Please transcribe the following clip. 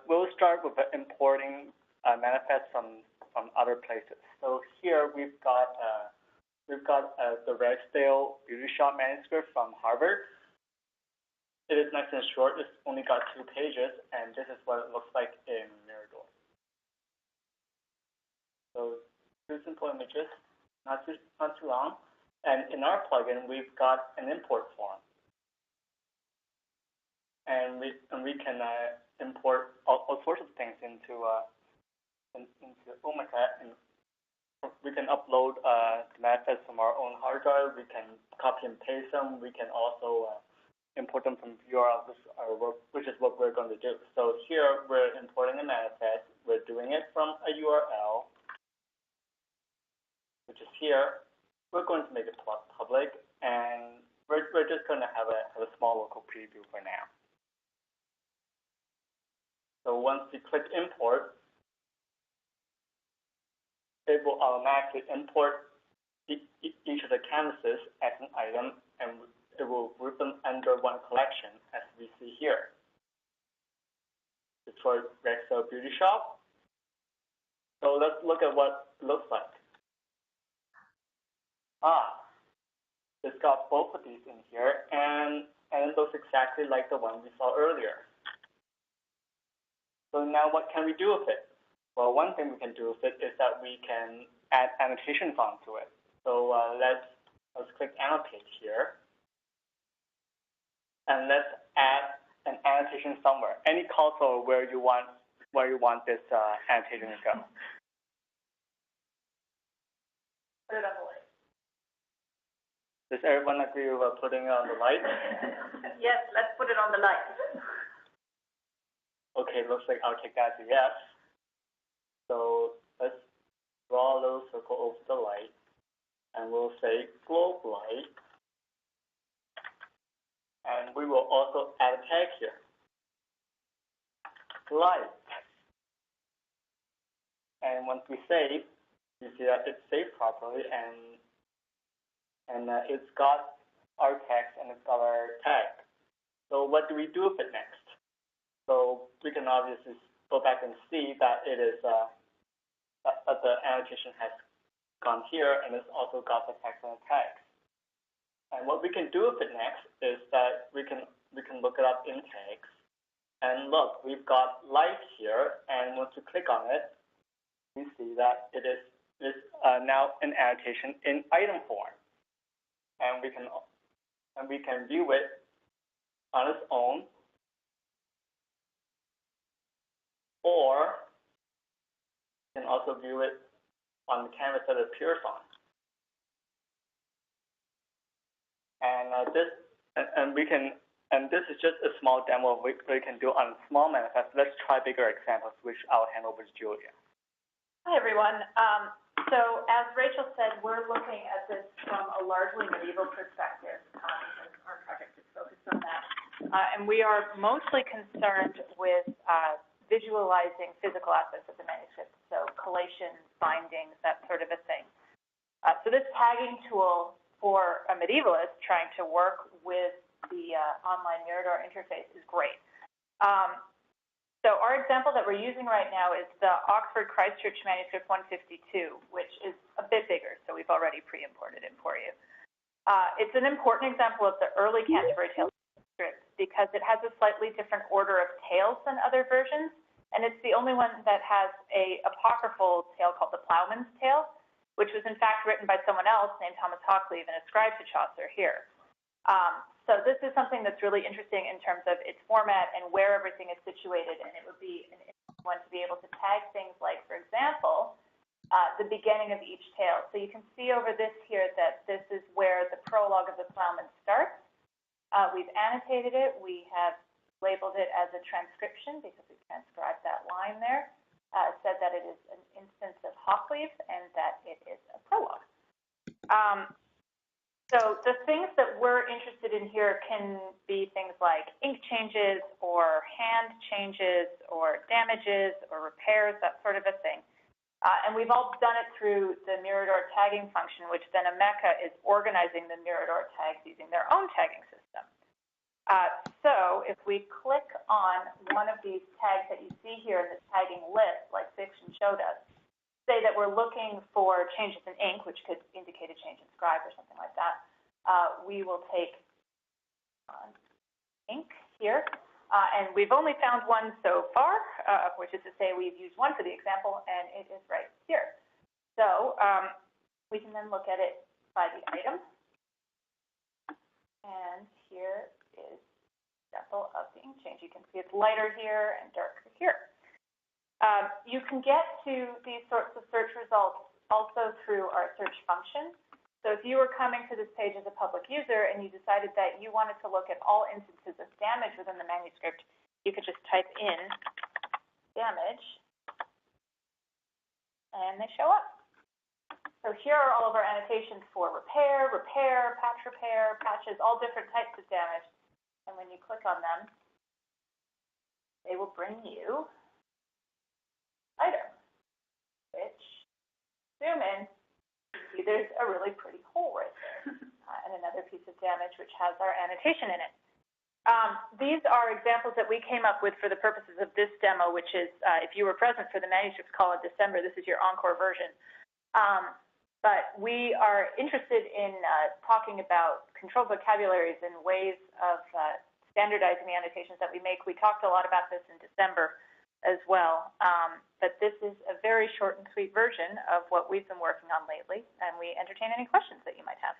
we'll start with importing manifests from other places. So here we've got the Ragsdale Beauty Shop manuscript from Harvard. It is nice and short. It's only got 2 pages, and this is what it looks like in Mirador. So 2 simple images, not too long. And in our plugin, we've got an import form, and we can import all sorts of things into Omeka, and we can upload the manifests from our own hard drive. We can copy and paste them. We can also import them from URLs, which is what we're going to do. So here we're importing a manifest. We're doing it from a URL, which is here. We're going to make it public, and we're just going to have a small local preview for now. So once we click import, it will automatically import each of the canvases as an item, and it will group them under one collection, as we see here. It's for Ragsdale Beauty Shop. So let's look at what it looks like. It's got both of these in here, and it looks exactly like the one we saw earlier. So now what can we do with it? Well, one thing we can do with it is that we can add annotations onto it. So let's click annotate here, and let's add an annotation somewhere. Any console where you want this annotation to go. Put it on the light. Does everyone agree with putting it on the light? Yes, let's put it on the light. Okay, looks like I'll take that as a yes. So let's draw a little circle over the light, and we'll say globe light. And we will also add a tag here. Light. And once we save, you see that it's saved properly, and it's got our text and it's got our tag. So what do we do with it next? So we can obviously go back and see that it is that the annotation has gone here, and it's also got the text and the tags. And what we can do with it next is that we can look it up in tags. And look, we've got light here, and once we click on it, we see that it is now an annotation in item form. And we can view it on its own, or you can also view it on the canvas that it appears on. And this is just a small demo of what we can do on small manifests. Let's try bigger examples, which I'll hand over to Julia. Hi, everyone. So as Rachel said, we're looking at this from a largely medieval perspective. Our project is focused on that. And we are mostly concerned with visualizing physical aspects of the manuscript, so collation, bindings, that sort of a thing. So this tagging tool for a medievalist trying to work with the online Mirador interface is great. So our example that we're using right now is the Oxford Christchurch manuscript 152, which is a bit bigger, so we've already pre-imported it for you. It's an important example of the early Canterbury Tales manuscript because it has a slightly different order of tales than other versions, and it's the only one that has a apocryphal tale called the Ploughman's Tale, which was in fact written by someone else named Thomas Hoccleve and ascribed to Chaucer here. So this is something that's really interesting in terms of its format and where everything is situated, and it would be an interesting one to be able to tag things like, for example, the beginning of each tale. So you can see over this here that this is where the prologue of the Ploughman starts. We've annotated it. We have labeled it as a transcription because we transcribed that line there. Said that it is an instance of Hoccleve and that it is a prologue. So the things that we're interested in here can be things like ink changes or hand changes or damages or repairs, that sort of a thing. And we've all done it through the Mirador tagging function, which then Omeka is organizing the Mirador tags using their own tagging system. So if we click on one of these tags that you see here in the tagging list, like Fiction showed us, say that we're looking for changes in ink, which could indicate a change in scribe or something like that, we will take ink here, and we've only found one so far, which is to say we've used one for the example, and it is right here. So we can then look at it by the item, and here is an example of the ink change. You can see it's lighter here and darker here. You can get to these sorts of search results also through our search function. So if you were coming to this page as a public user and you decided that you wanted to look at all instances of damage within the manuscript, you could just type in damage, and they show up. So here are all of our annotations for repair, patches, all different types of damage. And when you click on them, they will bring you item, which, zoom in, you see there's a really pretty hole right there, and another piece of damage which has our annotation in it. These are examples that we came up with for the purposes of this demo, which is, if you were present for the manuscripts call in December, this is your encore version. But we are interested in talking about controlled vocabularies and ways of standardizing the annotations that we make. We talked a lot about this in December as well. But this is a very short and sweet version of what we've been working on lately, and we entertain any questions that you might have.